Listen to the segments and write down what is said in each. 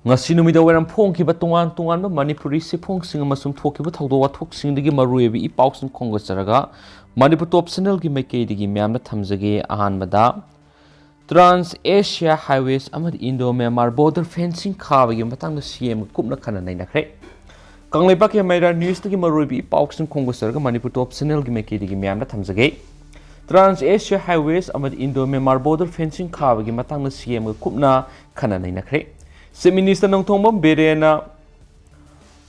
ngasi numida waram phongkiba tongan tongan ba manipuri siphongsing amasum thokiba thawdo wathok singdigi maruebi i pausing khongasaraga manipur top channel gi maikei digi myamna thamjage ahanbada Trans Asia Highways amad Indo Myanmar border fencing khabagi matangda CM kupna khana nainakre Kanglaipak ya maira news digi maruebi i pausing khongasaraga manipur top channel gi maikei digi myamna thamjage Trans Asia Highways amad Indo Myanmar border fencing khabagi matangda CM kupna khana nainakre Chief Minister Nongthongbam Berena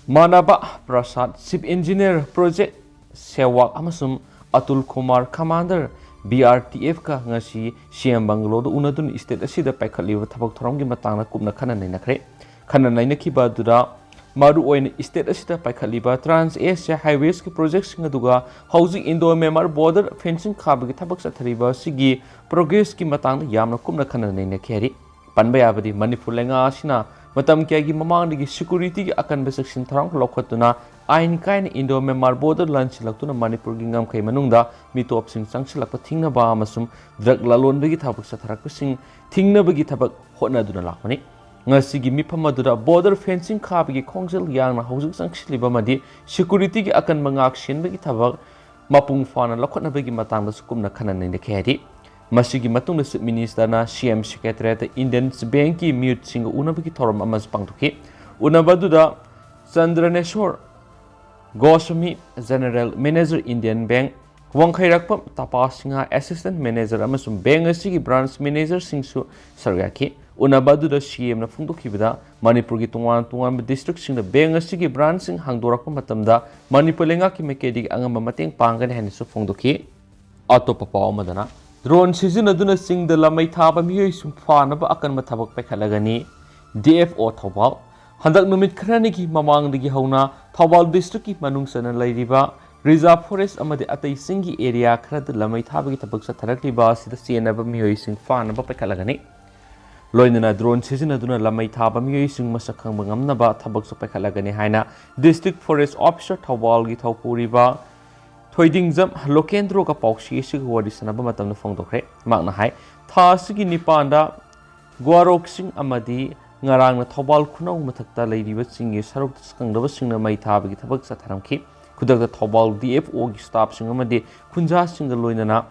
Manaba Prasad, Chief Engineer Project Sewak Amasum Atul Kumar Commander BRTF ka ngasi CM Bangalore unadun state asida paikhatliba thabak thoramgi matangna kupna khana nainakre khana nainakhiba dura maru oina state asida paikhatliba Trans Asia Highways ki projects ngaduga hauji Indo Myanmar border fencing khabagi thabak sathariba sigi progress ki matangna yamna kupna khana nainakheri Panbayabadi Manipur lenga asina matam kyagi mamangdigi security gi akan besection tharang lokhatuna ain kain Indo Myanmar border lunch laktuna Manipur gi ngam khai manungda mitop sing changsilakpa thingna ba amasum drug lalon bagi thabak satharak sing thingna bagi thabak hotna duna lakmani ngasi gi mifam adura border fencing khabagi khongjel yangna haujuk changsiliba madi security gi akan mangak shin bagi thabak mapung fana lokhatna bagi matangda sukumna khana nei kheri Masigi matungda Chief Minister na CM Secretary Indian Bank ki mute singa unabagi thoram amas pangtuki unabaduda Chandraneshwar Goswami General Manager Indian Bank Wangkhairakpam Tapasinga Assistant Manager amasum bank asigi branch manager singsu sargaki unabaduda CM na phungdokibada Manipur gi tungan district singda bank asigi branch sing hangdorakpa matamda Manipur lenga ki mekedi angamba mateng panggan hanisu phungdoki atopa paw madana Drone season aduna sing the lamai thaba miyoi sum fana ba akan mathabak pekhalagani DFO Thobal handak numit khrani ki mamang digi hauna Thobal district ki manung sana lairiba reserve forest amade atai singi area khrad lamai thaba ki thabak satharakli ba sida senaba miyoi sing fana ba pekhalagani loinana drone season aduna lamai thaba miyoi sing masakhang bangamna ba thabak so pekhalagani haina district forest officer Thobal gi thawpuriba Thoidingjam Lokendro ka pauksi sig wadi sanaba matamna phongdokre makna hai tha sigi nipanda Gwarok sing amadi ngarang na Thobal khunau mathakta leiriba singi saruk skangdaba singna mai thabagi thabak satharamki khudakta Thobal DFO gi staff sing amadi khunja singa loinana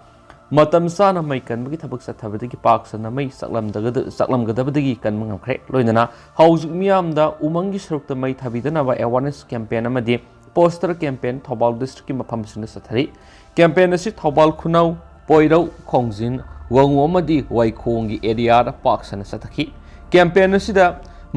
matam sana mai kanbagi thabak sathabadagi paksana mai saklamgadabadagi kanmangamkhre loinana hauzuk miyamda umangi sarukta mai thabidana ba awareness campaign amadi Poster campaign Thobal district ki mafam sing sathari campaign asi Thobal khunau poirau khongjin wangu amadi waikhong gi area da paksana sathaki campaign asi da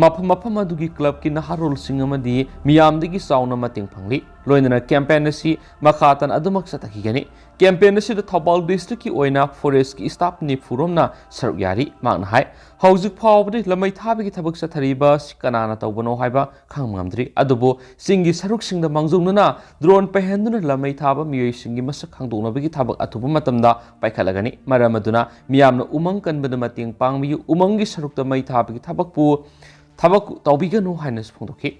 mafam adugi club ki naharul sing amadi miyamdigi sauna mating phangli loinana campaign asi makhatan adumak sathaki gani campaign asi da Thobal district ki oina forest ki staff ni furomna saruk yari makna hai haujuk phawbdi lamai thabi ki thabak sathariba sikanana tawbano haiba khangmamdri adubo singi saruk singda mangjungnuna drone pahenduna lamai thaba miyoi singi masak khangdona bagi thabak athuba matamda paikhalagani maramaduna miyamna umang kanbada mating pangmi umangi sarukta mai thabi ki thabak tawbiganu hainas phongdoki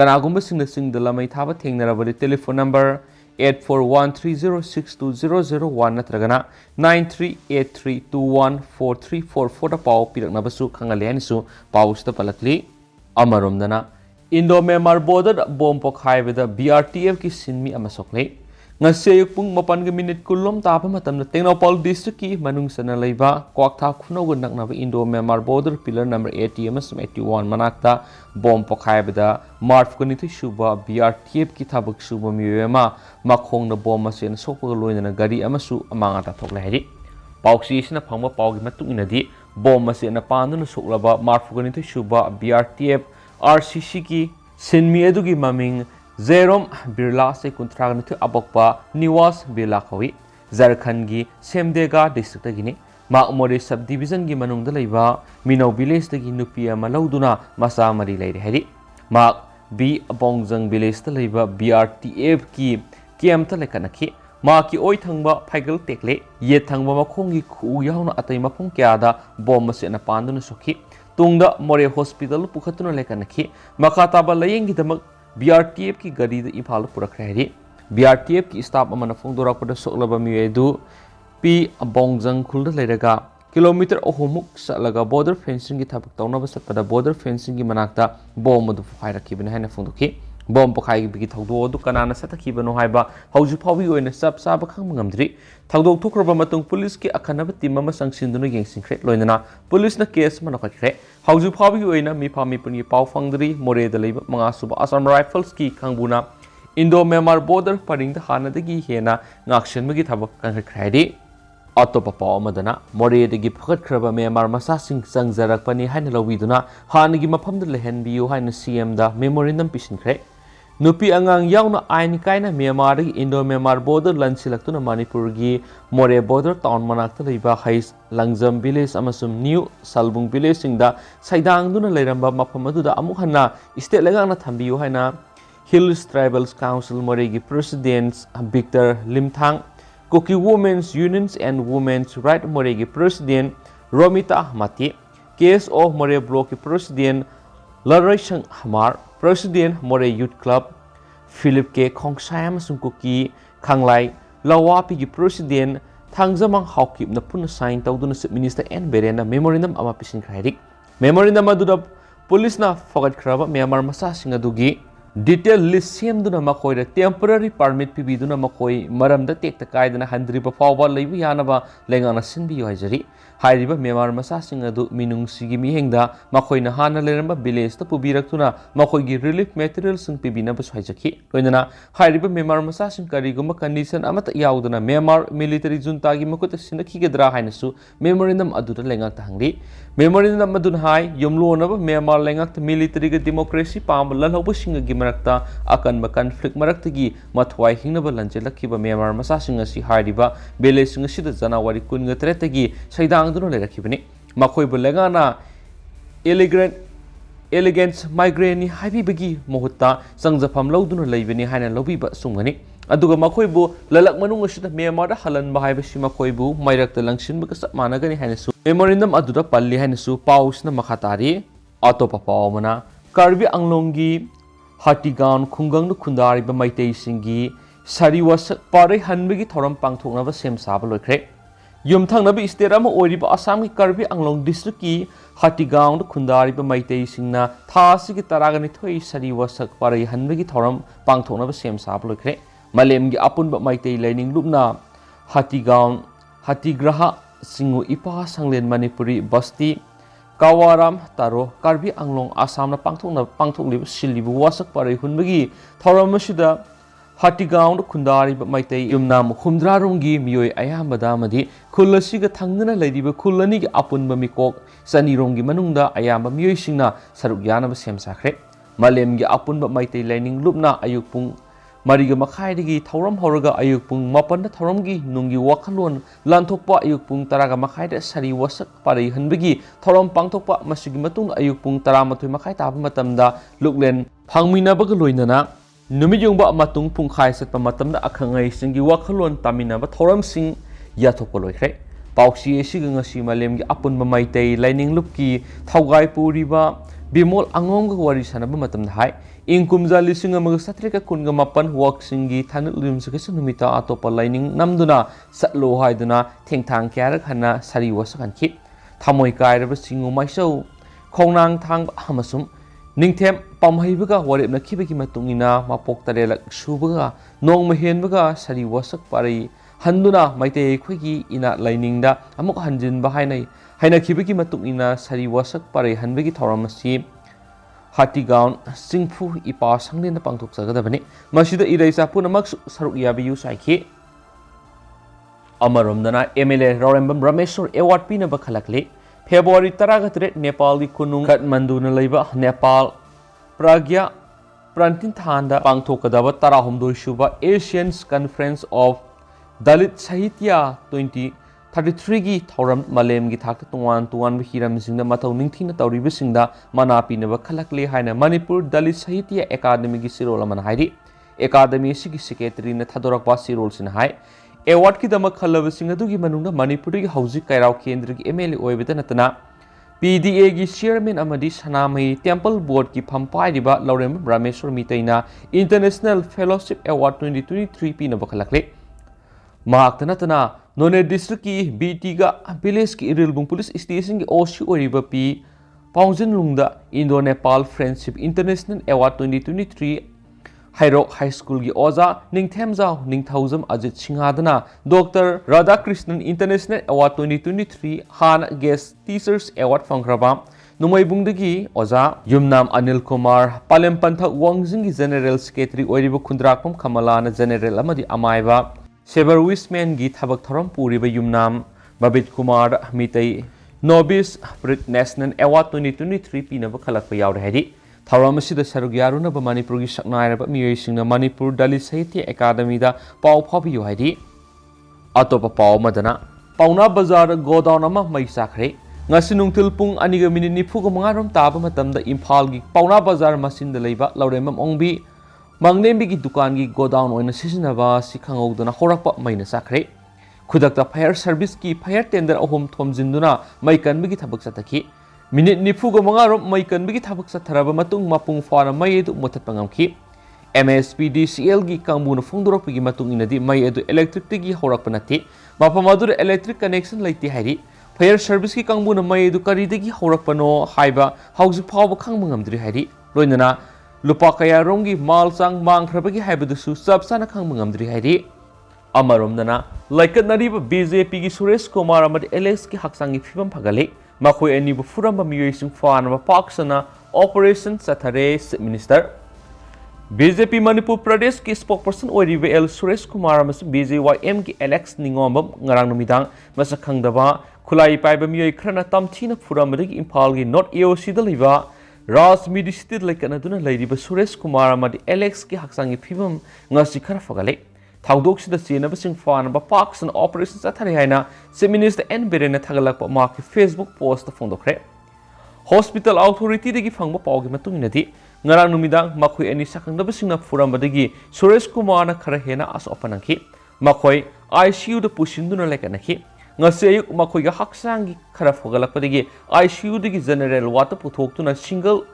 kanagumba singda lamai thaba thengnarabadi telephone number 8413062001 natragana 9383214344 da paw piraknabasu khangale hanisu pawsta palakli amaromdana Indo Myanmar border bomb pokhaibada BRTF ki sinmi amasokle ngase pung 8 minute kulom tapa matamna Tengnopal district ki manung sana leiba kwaktha khunau naknaba Indo Myanmar border pillar number 80 amasum 81 manakta bomb pokhaibada March 22 suba BRTF ki thabak suba miyema makhongna bomb asen sokpa loinana gari amasu amangata thokla heri pauksi sina phangba pawgi matung inadi bomb asena panduna soklaba March 22 suba BRTF RCC ki sinmi edugi maming Zerom Birla se kuntragnithu abokpa Niwas Birla khawi Jharkhand gi Semdega district gini Makmore subdivision gi manungda leiba Minau village gi nupi ama lauduna masa mari leire heri mak B Bongjang village ta leiba BRTF ki kem ta lekanaki ma ki oi thangba Phagatle tekle ye thangba makhongi khu yauna atai mafung kya da bomb se na panduna sokhi tungda More hospital pukhatuna lekanaki makata ba layeng gi damak BRTF ki gari da Imphal purakre heri BRTF ki staff amana phongdora pada soklaba miyedu P Bongjang khulda leiraga kilometer ohumuk salaga border fencing ki thabak tawna ba satpada border fencing ki manakta bom adu phairakibani haina phungdoki bom pokhai gi thawdo du kanana satakibano haiba hauju phawi oina sap saba khang ngamdri thawdo thukraba matung police ki akhanaba team ama sangsinduna yengsingkhre loinana police na case manakhakhre hauju phawi oina mi phami puni pau phangdri more da leiba manga suba Assam Rifles ki khangbuna Indo Myanmar border paring da hanadagi hena ngaksen magi thabak kankhre Atopa pau amadana more dagi phakhatkraba Myanmar masasing sangjarakpani haina lawiduna hanagi mafamda lehenbiu haina CM da memorandum pisinkhre Nupi angang yauna ain kaina Myanmar gi Indo Myanmar border lansilaktuna Manipur gi More border town manakta leiba hais Langjam village amasum New Salbung village singda saidang duna leiramba mafam aduda amuk hanna state legana thambiu haina Hills Tribals Council More gi President Victor Limthang Koki Women's Unions and Women's Right More gi President Romita Mati Case of More Block ki President Larai Sang Hamar President More Youth Club Philip K. Khongsayam Sungkuki Khanglai Lawapi gi President Thangjamang Haukip na puna sign tawduna Minister N. Berena memorandum ama pisin khairik memorandum aduda police na Phagatle Myanmar masa singadugi detail list semduna makoi da temporary permit pibiduna makoi maramda tekta kaidana handriba fawba leibu yanaba lengana sinbi haijari hairiba Myanmar masa singadu minung sigi mihengda makoi na hana leramba village ta pubiraktuna makoi gi relief materials sing pibina ba haijaki loinana hairiba Myanmar masa sing kariguma condition amata yauduna Myanmar military junta gi makuta sinaki gedra hainasu memorandum aduda lengak tahangri memorandum adun hai yomlonaba Myanmar lengak military ga democracy pam lalhobu singa gi marakta akan ba conflict maraktagi mathwai hingnaba lanjelakhiba Myanmar masa singa si hairiba village singa sida January 13 tagi saidang duna lerakibani makoi bu legana elegance migraine haibibagi mohutta sangjafam lawduna leibani haina lobiba sungani aduga makoi bu lalak manung asida Myanmar da halan ba haibashi makoi bu mairakta langsin ba sa managani haina su memorandum aduda palli haina su pausna makhatari atopa paumana Karbi Anglongi Hatigan Khungang Khundari ba Maitei Singi Sariwas Pare Hanbigi Thoram Pangthoknaba sem saba loikre Yumthangnabi state ama oiriba Assam ki Karbi Anglong district ki Hatigang Khundari ba Maitei Singna thasi ki taragani thoi Sariwas Pare Hanbigi Thoram Pangthoknaba sem saba loikre Malem gi apun ba Maitei Laining Lupna Hatigang Hatigraha Singu Ipa Sanglen Manipuri Basti Kawaram Taro Karbi Anglong Assam na pangthokliba silibu wasak pare hunbagi thoram asida Hatigaon Khundari ba Maitei yumnam humdrarungi miyoi ayambada amadi khulasiga thangnana leiriba khulani gi apunba mikok sanironggi manungda ayamba miyoi singna saruk yanaba semsakhre malem gi apunba Maitei Laining Lupna ayukpung Mariga Makhaidigi Thoram Horaga Ayukpung Mapanda Thoramgi Nungi Wakalon Lanthokpa Ayukpung Taraga Makhaida Sari Wasak Pari Hanbigi Thoram Pangtokpa Masigi Matung Ayukpung Taramatui Makai Tapa Matamda Luklen Pangmina Bagaloinana Numijungba Matung Pungkai Satpa Matamda Akangai Singi Wakalon Tamina Thoram Sing Yatopoloikre Pauksi Sigangasi Malemgi Apun Maitei Lining Lupki Thaugai Puriba Bimol Angong Wari Sanaba Matamda Hai Ingkumja lising amaga satrika kunga mapan walk singi thanut lim sakisa numita atopa lining namduna satlo haiduna thengthang kyarak hana sari wasakan ki thamoi kairaba singu maisau khongnang thang hamasum ningthem pamhaibaga warepna khibagi matungina mapok tarelak subaga nongma henbaga sari wasak pari handuna maitei khoigi ina liningda amuk hanjin ba haina khibagi matungina sari wasak pari hanbagi thoramasi Hatigaon Singfu Ipa Sanglena Pangthok Sagadabani Masida Iraisa Punamak Saruk Yabiyu Saiki Amaromdana MLA Rorembam Rameshwar Award Pina Bakhalakli February 13 Nepal Kunung Kathmandu Laiba Nepal Pragya Prantin Thanda Pangthokadaba Tarahumdoi Shuba Asians Conference of Dalit Sahitya 2033 gi thoram malem gi thak tuan hiram singda matau ningthina tawriba singda manapi neba khalakle haina Manipur Dalit Sahitya Academy gi sirol man hairi academy sigi secretary na thadorakwa sirol sin hai award ki dama khalaba singa du gi manungna Manipur gi hauji kairau kendra gi MLA oibeta natana PDA gi chairman amadi sanamai temple board ki phampai riba Laurem Rameshwar Mitaina International Fellowship Award 2023 pina bakhalakle Mahaktanatana None district ki BT ga village ki Irilbung police station ki OC oriba P Paungzin Lungda Indo Nepal Friendship International Award 2023 Hairok High School ki Oza Ningthemjao Ningthauzam Ajit Singhadana Dr. Radhakrishnan International Award 2023 Han Guest Teachers Award Fangraba Numaibungdagi Oza Yumnam Anil Kumar Palem Pantha Wangjing ki General Secretary Oriba Khundrakpam Kamalana General Amadi Amaiba Sever Wisman gi Thabak Thoram Puriba Yumnam Babit Kumar Mitei Nobis Brit National Award 2023 Pinaba Khalakpa Yaure Hedi Thauram asida sarug yarunaba Manipur gi saknairaba miyoisingna Manipur Dalit Sahitya Academy da pau phabiyo haidi atopa pau madana Pauna Bazar godown ama mai sakre ngasi nungtil pung 2:45 rom taba matamda Imphal gi Pauna Bazar masin da leiba lauremam ongbi mangnembi gi dukan gi godown oina sisinaba sikhangogduna horakpa maina sakre khudakta fire service ki fire tender ahom thomjinduna mai kanbi gi thabak sataki Minute nifuga mga rom may kanbigi tabak sa taraba matung mapung fana may edu mutat pangamki. MSPDCL gi kambuna fungdurok pigi matung inadi may edu electric tigi horak panati. Mapamadur electric connection laiti hari. Fire service ki kambuna may edu karidagi horak pano haiba hausi pawba kang mangamdri hari. Loinana lupa kaya rongi mal sang mang krabagi haiba dusu sabsana kang mangamdri hari. Amarom nana Leikatnariba BJP gi Sureshkumar amad LS ki haksangi fibam Phagatle Makoi anibu furamba miyoising fanaba paksana Operation Sathare Minister BJP Manipur Pradesh ki spokesperson oriba L Sureshkumar amas BJYM ki Alex Ningombam ngarang numidang masa khangdaba khulai paiba miyoi khrana tamthina furambadagi Imphal gi North AOC da liba Ras Midi City Leikatnaduna leiriba Sureshkumar amadi Alex ki haksangi fibam ngasi khara Phagatle Thaudoksida Chingnaba Fanaba Parks and Operations Sathare haina Chief Minister N Birena Thagalakpa Mark Facebook post phongdokre Hospital Authority dagi phangba pawgi matunginadi ngarang numidang makhoi ani sakhangdaba singna furambadagi Sureshkumar na khara hena as opanangki makhoi ICU da pusinduna lekanaki ngase ayuk makhoi ga haksangi khara phogalakpadagi ICU dagi general ward puthoktuna single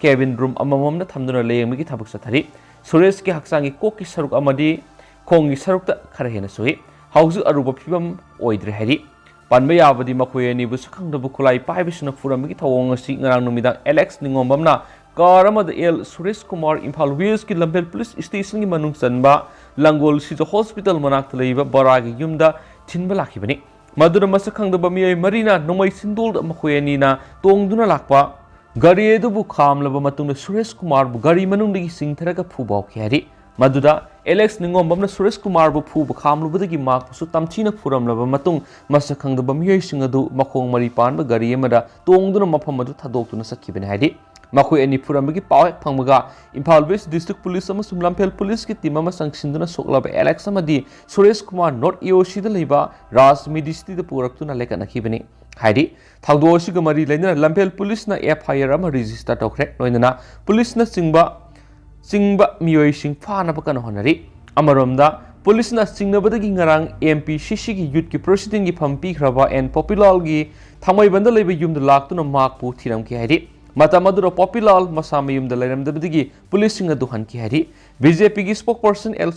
cabin room amamamna thamduna leyengmigi thabak sathari Suresh ki haksangi kokki saruk amadi Kongi sarukta khara hena soi hauzu aruba phibam oidre hari panba yabadi makoi ani bu sakhangdabu khulai paibisna furamgi thawong asi ngarang numidang Alex Ningombamna karamada L Sureshkumar Imphal West ki Lambel Police Station gi manung sanba Langol Sijo Hospital manak leiba baragi yumda thinba lakhibani madura masakhangdaba miyai marina nomai sindol makoi ani na tongduna lakpa gari edu bu khamlaba matungna Sureshkumar bu gari manungdagi singtharaga phubau khari Maduda Alex Ningombamna Sureshkumar bu phuba khamlubadagi maksu tamthina furamlaba matung masakhangdaba miyoi singadu makhong mari panba gari amada tongduna mafam adu thadoktuna sakhibene haidi makhoi ani furamagi pawek phangmaga Imphal West District Police amasung Lampel Police ki team ama sangsinduna soklaba Alex amadi Sureshkumar North AOC da leiba Ras Midi City da puraktuna lekanakhibene haidi thaudosi ga mari leina Lampel Police na FIR ama register tokre loinana police na Singba miyoi sing fanaba kana honari amaromda police na singnabadagi ngarang MPCC gi youth ki president gi phampi khraba and popular gi thamai banda leba yumda laktuna makpu thiram ki haidi matamadura popular masama yumda leiramdabadagi police singa duhan ki haidi BJP gi spokesperson L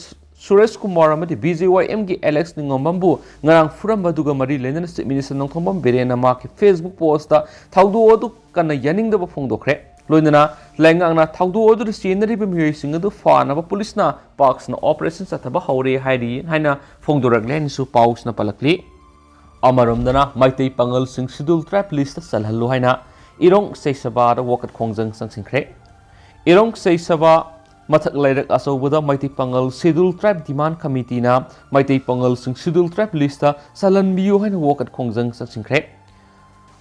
Sureshkumar amadi BJYM gi Alex Ningombambu ngarang furamba duga mari lenana Chief Minister Nongthombam Birena Mark Facebook post ta thaudu odu kana yaningdaba phongdokre Loinana Langangna Thaudu Odu Scenery Bimui Singadu Fanaba Police na Parks na Operations at Hauri Heidi Haina Fongdorag Len Su Paus na Palakli Amarumdana Maitei Pangal Sing Sidul Trap List Salhalu Haina Irong Say Saba the Wakat Kongjang Sang Singkre Irong Say Saba Matak Lerek Asobuda Maitei Pangal Sidul Trap Demand Committee na Maitei Pangal Sing Sidul Trap Lista Salan Biu Haina Wakat Kongjang Sang Singkre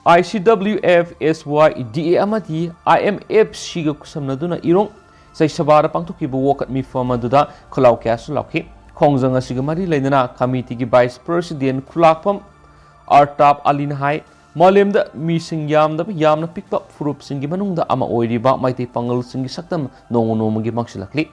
ICWF SYDA amati IMF siga kusamnaduna irong sai sabara pangthukibu wokat mi famaduda khulau kyasu lakhi khongjang asiga mari leina committee gi vice president khulakpam Artab Alin hai malemda mi sing yamna pikpa furup singi manungda ama oiriba maitei pangal singi saktam nongo nomogi maksilakli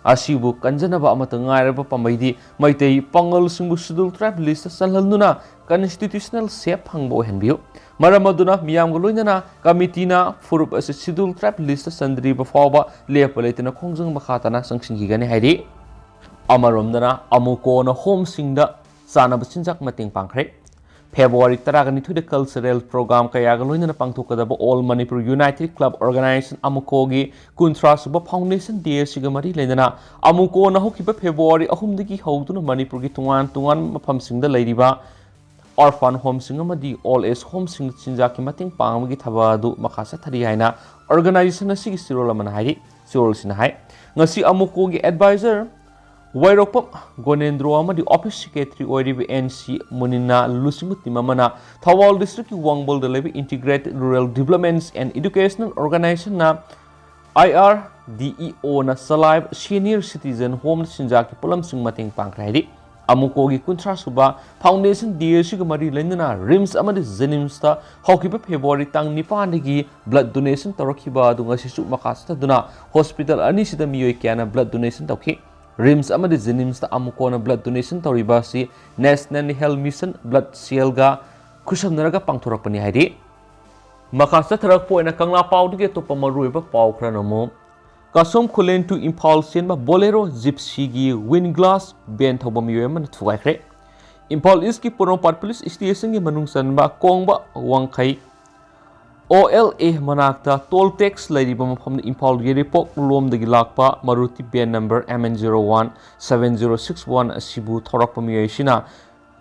asibu kanjanaba amata ngairaba pamaidi maitei pangal singbu schedule tribe list salhalnuna constitutional shape hangbo henbiu maramaduna miyam goloinana committee na furup as schedule tribe list sandriba fawba lepaletina khongjang makhatana sangsingi gani haidi amaromdana amuko na home singda चानब चिंजाक मतंग पांखरे February 12 cultural programme कयाग लोइनना पांथोकदब all Manipur united club organisation अमुकोगी 13 सुब foundation day सिगा मरी लेना अमुको नहुकिब फेब्रुआरी 3 दगी हौदुना मणिपुर की तुंगान तुंगान मफमसिंगदा लैरिबा ऑर्फन होम सिंगमदी ऑल एज होम सिंग चिंजाक की मतंग पांगमगी थबादु मखासा थरी हाइना ऑर्गेनाइजेशन असि सिरोल मन हाइरि सिरोल सिना high ngasi amukogi advisor Wairopam Gonendro amadi office secretary oiribi NC Munina Lusimuti Mamana Thawal district Wangbol the Levi integrated rural developments and educational organization na IRDEO na Salib senior citizen home sinjaki pulam sing mating pangkrahidi amukogi kuntra suba foundation DSC mari lenna rims amadi jenims ta hokiba February tang 9 dagi blood donation tawrakiba adu ngasi su makasta duna hospital ani sida miyoi kyana blood donation tawki rims amadi jenims ta amukona blood donation tawribasi national health mission blood cell ga khusamnaraga pangthorakpani haidi makasta tharak poina kangla pawdige topa maruiba paw khranamo kasom khulen to Imphal senba bolero gypsy gi wind glass ben thoba miyoy man thuaikhre Imphal East ki Poronpat police station gi manung sanba kongba wangkhai OLA manakta toll tax lairiba mafam Imphal gi report lom dagi lakpa Maruti ben number MN01 7061 asibu thorakpa miyoy sina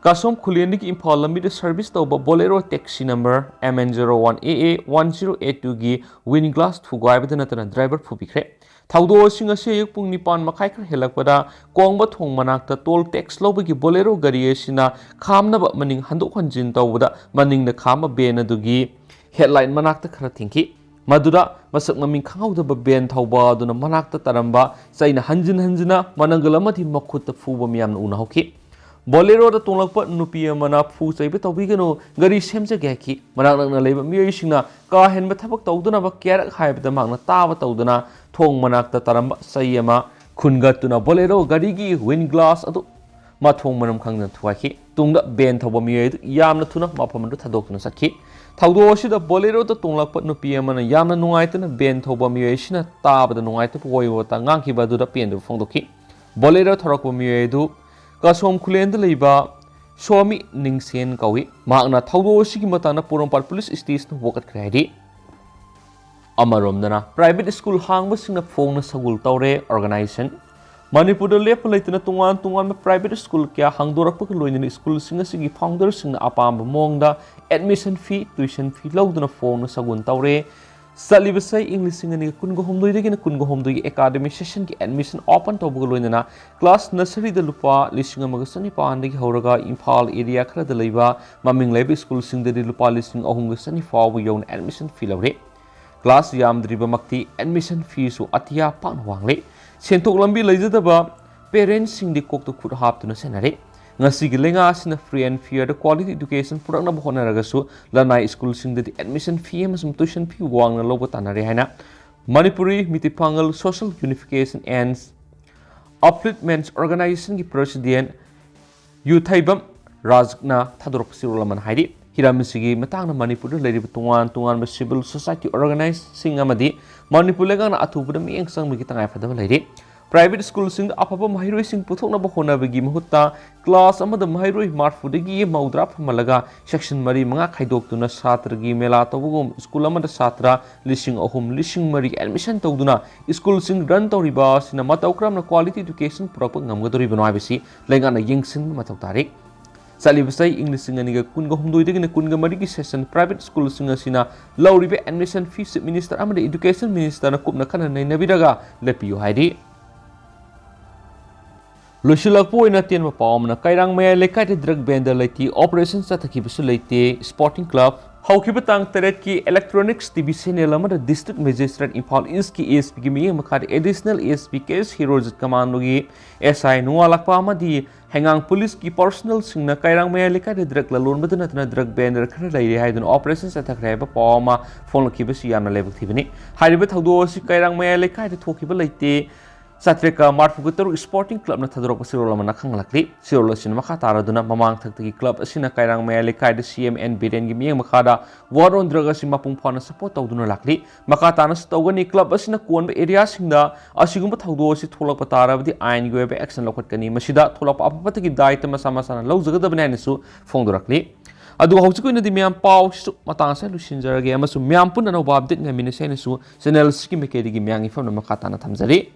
kasom khulen gi Imphal lambi de service tawba bolero taxi number MN01 AA 1082 gi wind glass thugai badana tana driver phubikre thaudo sing ase yek pung nipan makhai khar helakpada kongba thong manakta toll tax lobagi bolero gari asina khamnaba maning handok hanjin tawda maning na khama ben adugi headline manakta khara thinki madura masak maming khangawdaba ben thauba aduna manakta taramba chaina hanjin hanjina manangal amati makhutta fuba miyamna una hoki bolero da tolakpa nupi amana phu chaiba tawbigano gari semje gaki manakna leiba miyoi singna ka henba thabak tawduna ba kyarak haibda magna tawa tawduna thong manakta taramba sayama khungatuna bolero gari gi wind glass adu ma thong manam khangna thuaki tungda ben thawba miyoi yamna thuna maphamdu thadokna sakhi thaudo asida bolero da tolakpa nupi amana yamna nungaitana ben thawba miyoi sina tabada nungaita poiwota ngangki badu da pendu phongdoki bolero thorakpa miyoi du kasom khulen da leiba Swami Ningsen kawi magna thaudo sigi matana Poronpat police station wokat khraidi amarom dana private school hangba singna phongna sagul tawre organization Manipur da lep leitna tungan private school kya hangdorak pak loina school singa sigi founder singna apam mongda admission fee tuition fee lawduna phongna sagun tawre salibasai English singani kungo homdoi de kungo homdoi academic session ki admission open tawbu loina class nursery da lupa lising amagasani pandagi horaga Imphal area khara da leiba maming leiba school singda di lupa lising ahungasani fawu yon admission fee lawre class yamdriba makti admission fee su atia pan wangle sentok lambi leijadaba parents sing di kokto khut haptuna senare ngasi gi lenga sina free and fair the quality education purakna bhona ragasu lanai school sing di admission fee amasum tuition fee wangna loba tanare haina Manipuri Mitipangal Social Unification and Upliftment Organization ki president Yuthaibam Rajna thadorok sirulaman haidi hiramsigi matangna Manipur da leiri tungan civil society organizing amadi Manipur lega na athubuda mi engsang mi tangai fadaba leiri private school sing apapa mahiroi sing puthokna ba hona bagi mahutta class amada mahiroi marfudagi maudra phamalaga section mari manga khaidok satra gi mela tawugum school amada satra lising mari admission tawduna school sing run tawriba sina matawkramna quality education purak ngamgadori banoi bisi lenga na yingsin mataw tarik salibasai English singaniga kunga humdoi degina kunga marigi session private school singa sina lawribe admission fees minister amada education minister na kupna kana nei nabiraga lepiyo haidi Lushilakpo ina tianma pawmna kairang maya lekai de drug bender leiti operation sathaki bisu leite sporting club haukiba tang teret ki electronics tv channel amada district magistrate Imphal East ki ASP ki mi makhad additional ASP case heroes commando gi SI nuwa lakpa amadi hengang police ki personal singna kairang maya lekai de drug lalon badana tana drug bender khara leire haidun operation sathakrai ba pawma phone ki bisu yamna lebak thibini hariba thaudo si kairang maya lekai de thokiba leite Satreka Marfuga Taruk Sporting Club na Thadrok Sirol Mana Kanglakli, Sirol Sin Makataraduna, Mamang Taki Club, Asina Kairang Mayali Kai, the CMN Bidan Gimi Makada, War on Dragas in Mapung support of Dunalakli, Makatanas Togani Club, Asina Kuan area Sinda, Asigum Taudosi Tolapatara, with the Iron Web Action Lokatani, Mashida, Tolap Apataki Diet, Masamasan, Lozaga the Bananisu, Fondurakli. Adu hausiku ina di miam pau su matang sa lu sinjarage amasu miam pun na bab dit nga minasene su senel ski mekedi gi miang ifam na makata na thamjari